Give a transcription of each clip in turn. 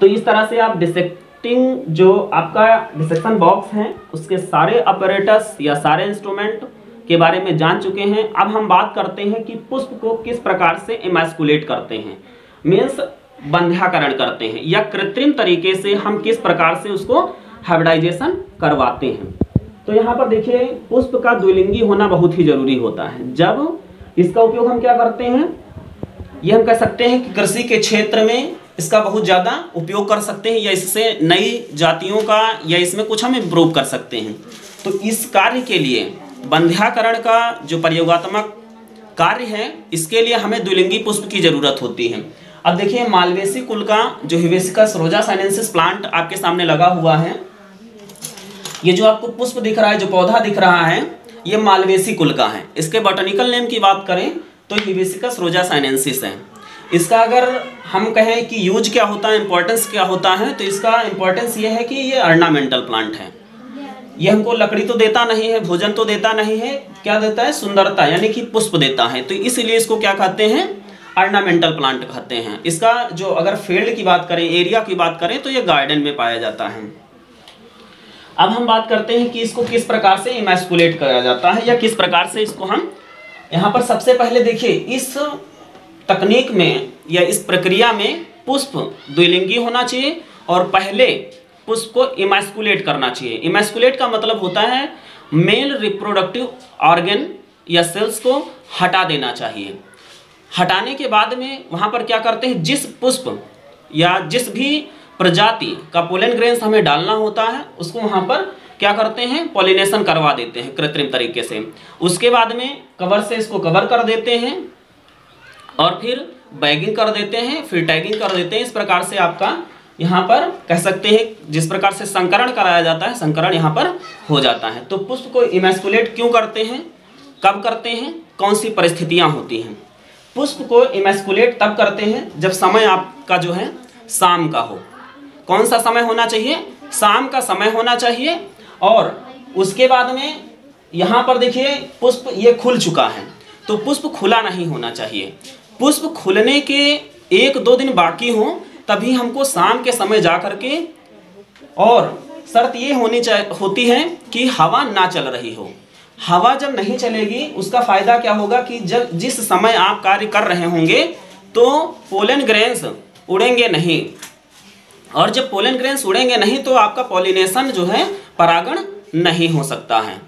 तो इस तरह से आप डिसेक्टिंग जो आपका डिसेक्शन बॉक्स है उसके सारे अपैरेटस या सारे इंस्ट्रूमेंट के बारे में जान चुके हैं। अब हम बात करते हैं कि पुष्प को किस प्रकार से इमैस्कुलेट करते हैं, मीन्स बंध्याकरण करते हैं, या कृत्रिम तरीके से हम किस प्रकार से उसको हाइब्रिडाइजेशन करवाते हैं। तो यहाँ पर देखिए पुष्प का द्विलिंगी होना बहुत ही जरूरी होता है। जब इसका उपयोग हम क्या करते हैं, ये हम कह सकते हैं कि कृषि के क्षेत्र में इसका बहुत ज़्यादा उपयोग कर सकते हैं, या इससे नई जातियों का या इसमें कुछ हम इम्प्रूव कर सकते हैं। तो इस कार्य के लिए बंध्याकरण का जो प्रयोगात्मक कार्य है, इसके लिए हमें द्विलिंगी पुष्प की जरूरत होती है। अब देखिए मालवेसी कुल का जो हिबिस्कस रोजा साइनेंसिस प्लांट आपके सामने लगा हुआ है, ये जो आपको पुष्प दिख रहा है, जो पौधा दिख रहा है, ये मालवेसी कुल का है। इसके बॉटनिकल नेम की बात करें तो हिबिस्कस रोजा साइनेंसिस है। इसका अगर हम कहें कि यूज क्या होता है, इंपॉर्टेंस क्या होता है, तो इसका इंपॉर्टेंस ये है कि ये ऑर्नामेंटल प्लांट है। ये हमको लकड़ी तो देता नहीं है, भोजन तो देता नहीं है, क्या देता है, सुंदरता यानी कि पुष्प देता है। तो इसलिए इसको क्या कहते हैं, ऑर्नामेंटल प्लांट कहते हैं। इसका जो अगर फील्ड की बात करें, एरिया की बात करें, तो ये गार्डन में पाया जाता है। अब हम बात करते हैं कि इसको किस प्रकार से इमैस्कुलेट किया जाता है, या किस प्रकार से इसको हम यहाँ पर सबसे पहले देखिए इस तकनीक में या इस प्रक्रिया में पुष्प द्विलिंगी होना चाहिए और पहले पुष्प को इमैस्कुलेट करना चाहिए। इमैस्कुलेट का मतलब होता है मेल रिप्रोडक्टिव ऑर्गन या सेल्स को हटा देना चाहिए। हटाने के बाद में वहाँ पर क्या करते हैं, जिस पुष्प या जिस भी प्रजाति का पोलन ग्रेन्स हमें डालना होता है उसको वहाँ पर क्या करते हैं, पॉलिनेशन करवा देते हैं कृत्रिम तरीके से। उसके बाद में कवर से इसको कवर कर देते हैं और फिर बैगिंग कर देते हैं, फिर टैगिंग कर देते हैं। इस प्रकार से आपका यहाँ पर कह सकते हैं जिस प्रकार से संकरण कराया जाता है, संकरण यहाँ पर हो जाता है। तो पुष्प को इमैस्कुलेट क्यों करते हैं, कब करते हैं, कौन सी परिस्थितियाँ होती हैं। पुष्प को इमैस्कुलेट तब करते हैं जब समय आपका जो है शाम का हो। कौन सा समय होना चाहिए, शाम का समय होना चाहिए। और उसके बाद में यहाँ पर देखिए पुष्प ये खुल चुका है, तो पुष्प खुला नहीं होना चाहिए। पुष्प खुलने के 1-2 दिन बाकी हो तभी हमको शाम के समय जा कर के, और शर्त ये होती है कि हवा ना चल रही हो। हवा जब नहीं चलेगी उसका फ़ायदा क्या होगा कि जब जिस समय आप कार्य कर रहे होंगे तो पोलन ग्रेन्स उड़ेंगे नहीं, और जब पोलन ग्रेन्स उड़ेंगे नहीं तो आपका पॉलिनेशन जो है परागण नहीं हो सकता है।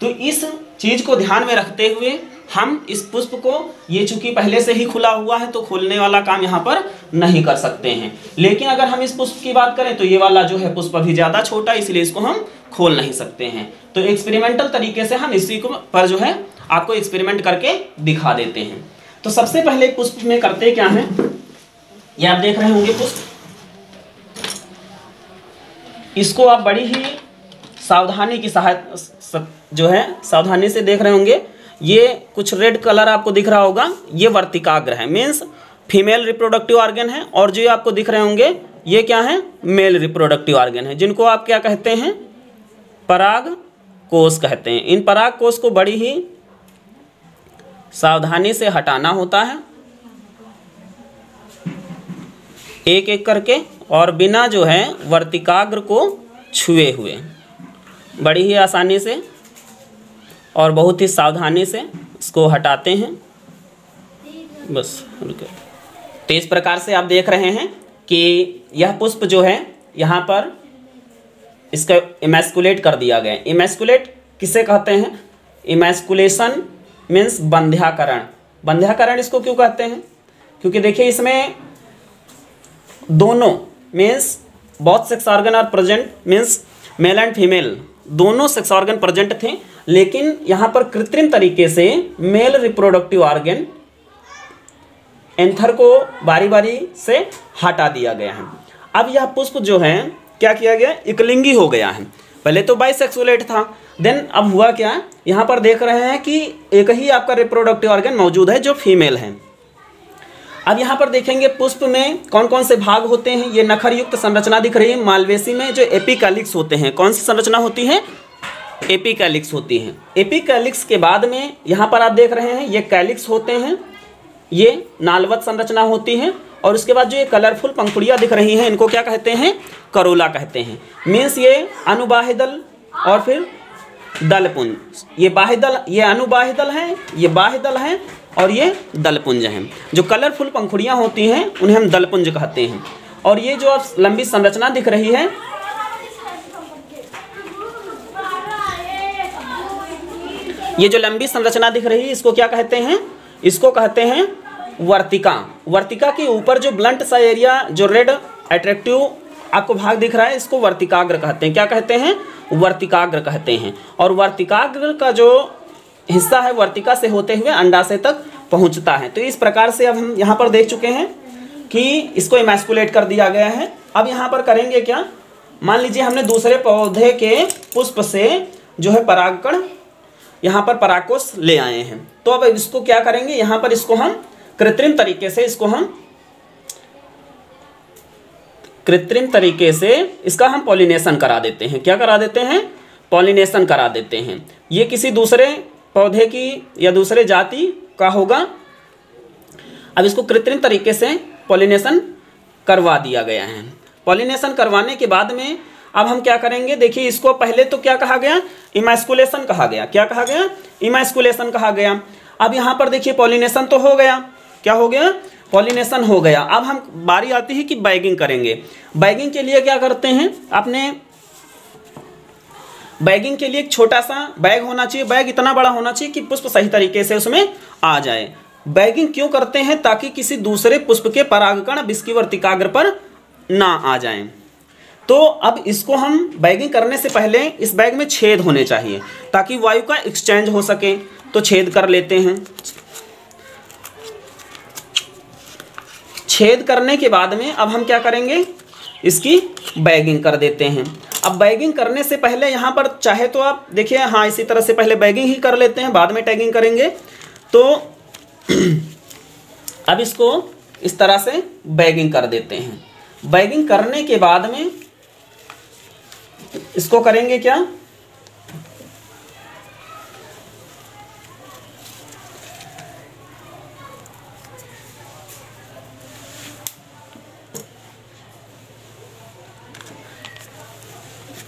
तो इस चीज़ को ध्यान में रखते हुए हम इस पुष्प को, ये चूंकि पहले से ही खुला हुआ है तो खोलने वाला काम यहाँ पर नहीं कर सकते हैं। लेकिन अगर हम इस पुष्प की बात करें तो ये वाला जो है पुष्प अभी ज़्यादा छोटा है, इसलिए इसको हम खोल नहीं सकते हैं। तो एक्सपेरिमेंटल तरीके से हम इसी को पर जो है आपको एक्सपेरिमेंट करके दिखा देते हैं। तो सबसे पहले पुष्प में करते क्या है, ये आप देख रहे होंगे पुष्प, इसको आप बड़ी ही सावधानी की सहायता जो है सावधानी से देख रहे होंगे। ये कुछ रेड कलर आपको दिख रहा होगा, ये वर्तिकाग्र है, मीन्स फीमेल रिप्रोडक्टिव ऑर्गन है। और जो आपको दिख रहे होंगे ये क्या है, मेल रिप्रोडक्टिव ऑर्गन है, जिनको आप क्या कहते हैं, पराग कोष कहते हैं। इन पराग कोष को बड़ी ही सावधानी से हटाना होता है, एक एक करके, और बिना जो है वर्तिकाग्र को छुए हुए, बड़ी ही आसानी से और बहुत ही सावधानी से इसको हटाते हैं। बस तो इस प्रकार से आप देख रहे हैं कि यह पुष्प जो है यहाँ पर इसका इमैस्कुलेट कर दिया गया है। इमैस्कुलेट किसे कहते हैं, इमैस्कुलेशन मीन्स बंध्याकरण। बंध्याकरण इसको क्यों कहते हैं, क्योंकि देखिए इसमें दोनों means both sex organ are present, means male and female दोनों सेक्स ऑर्गन प्रेजेंट थे, लेकिन यहाँ पर कृत्रिम तरीके से मेल रिप्रोडक्टिव ऑर्गन एंथर को बारी बारी से हटा दिया गया है। अब यह पुष्प जो है क्या किया गया, एकलिंगी हो गया है। पहले तो बाइसेक्सुलेट था, देन अब हुआ क्या, यहाँ पर देख रहे हैं कि एक ही आपका रिप्रोडक्टिव ऑर्गन मौजूद है जो फीमेल है। अब यहाँ पर देखेंगे पुष्प में कौन कौन से भाग होते हैं। ये नखर युक्त संरचना दिख रही है। मालवेसी में जो एपिकैलिक्स होते हैं, कौन सी संरचना होती है, एपिकैलिक्स होती हैं। एपिकैलिक्स के बाद में यहाँ पर आप देख रहे हैं ये कैलिक्स होते हैं, ये नालवत संरचना होती है, और उसके बाद जो ये कलरफुल पंखुड़ियाँ दिख रही हैं इनको क्या कहते हैं, करोला कहते हैं। मीन्स ये अनुबाह्य दल और फिर दलपुंज, ये बाह्य दल, ये अनुबाह्य दल हैं, ये बाह्य दल हैं और ये दलपुंज हैं। जो कलरफुल पंखुड़ियाँ होती हैं उन्हें हम दलपुंज कहते हैं। और ये जो अब लंबी संरचना दिख रही है, ये जो लंबी संरचना दिख रही है इसको क्या कहते हैं, इसको कहते हैं वर्तिका। वर्तिका के ऊपर जो ब्लंट सा एरिया, जो रेड अट्रैक्टिव आपको भाग दिख रहा है, इसको वर्तिकाग्र कहते हैं। क्या कहते हैं, वर्तिकाग्र कहते हैं। और वर्तिकाग्र का जो हिस्सा है वर्तिका से होते हुए अंडाशय तक पहुंचता है। तो इस प्रकार से अब हम यहाँ पर देख चुके हैं कि इसको इमैस्कुलेट कर दिया गया है। अब यहाँ पर करेंगे क्या, मान लीजिए हमने दूसरे पौधे के पुष्प से जो है परागकण यहाँ पर परागकोश ले आए हैं। तो अब इसको क्या करेंगे, यहाँ पर इसको हम कृत्रिम तरीके से इसका हम पॉलिनेशन करा देते हैं। क्या करा देते हैं, पॉलिनेशन करा देते हैं। ये किसी दूसरे पौधे की या दूसरे जाति का होगा। अब इसको कृत्रिम तरीके से पॉलिनेशन करवा दिया गया है। पॉलिनेशन करवाने के बाद में अब हम क्या करेंगे, देखिए इसको पहले तो क्या कहा गया, इमैस्कुलेशन कहा गया। क्या कहा गया, इमैस्कुलेशन कहा गया। अब यहाँ पर देखिए पॉलिनेशन तो हो गया, क्या हो गया, पॉलिनेशन हो गया। अब हम बारी आती है कि बैगिंग करेंगे। बैगिंग के लिए क्या करते हैं, आपने बैगिंग के लिए एक छोटा सा बैग होना चाहिए। बैग इतना बड़ा होना चाहिए कि पुष्प सही तरीके से उसमें आ जाए। बैगिंग क्यों करते हैं, ताकि किसी दूसरे पुष्प के परागकण विस्की वर्तिकाग्र पर ना आ जाएं। तो अब इसको हम बैगिंग करने से पहले इस बैग में छेद होने चाहिए ताकि वायु का एक्सचेंज हो सके। तो छेद कर लेते हैं। छेद करने के बाद में अब हम क्या करेंगे, इसकी बैगिंग कर देते हैं। अब बैगिंग करने से पहले यहाँ पर चाहे तो आप देखिए, हाँ इसी तरह से पहले बैगिंग ही कर लेते हैं, बाद में टैगिंग करेंगे। तो अब इसको इस तरह से बैगिंग कर देते हैं। बैगिंग करने के बाद में इसको करेंगे क्या,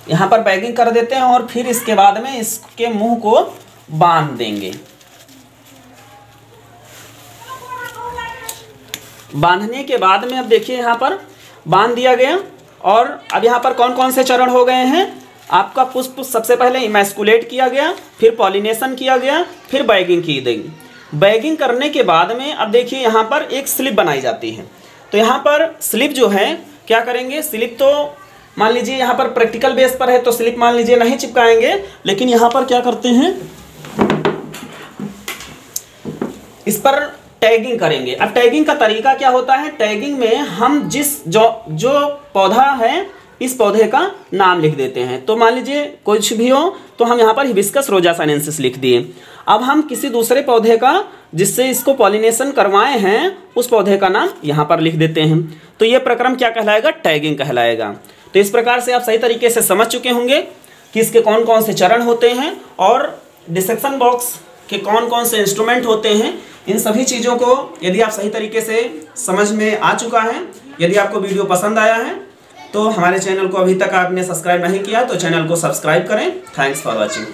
यहाँ पर बैगिंग कर देते हैं और फिर इसके बाद में इसके मुंह को बांध देंगे। बांधने के बाद में अब देखिए यहाँ पर बांध दिया गया। और अब यहाँ पर कौन कौन से चरण हो गए हैं, आपका पुष्प सबसे पहले इमैस्कुलेट किया गया, फिर पॉलिनेशन किया गया, फिर बैगिंग की गई। बैगिंग करने के बाद में अब देखिए यहाँ पर एक स्लिप बनाई जाती है। तो यहाँ पर स्लिप जो है क्या करेंगे, स्लिप तो मान लीजिए यहाँ पर प्रैक्टिकल बेस पर है तो स्लिप मान लीजिए नहीं चिपकाएंगे, लेकिन यहाँ पर क्या करते हैं, इस पर टैगिंग करेंगे। अब टैगिंग का तरीका क्या होता है, टैगिंग में हम जो पौधा है इस पौधे का नाम लिख देते हैं। तो मान लीजिए कुछ भी हो तो हम यहाँ पर हिबिस्कस रोजा साइनेंसिस लिख दिए। अब हम किसी दूसरे पौधे का जिससे इसको पॉलिनेशन करवाए हैं उस पौधे का नाम यहाँ पर लिख देते हैं। तो ये प्रक्रम क्या कहलाएगा, टैगिंग कहलाएगा। तो इस प्रकार से आप सही तरीके से समझ चुके होंगे कि इसके कौन कौन से चरण होते हैं और डिसेक्शन बॉक्स के कौन कौन से इंस्ट्रूमेंट होते हैं। इन सभी चीज़ों को यदि आप सही तरीके से समझ में आ चुका है, यदि आपको वीडियो पसंद आया है तो हमारे चैनल को अभी तक आपने सब्सक्राइब नहीं किया तो चैनल को सब्सक्राइब करें। Thanks for watching.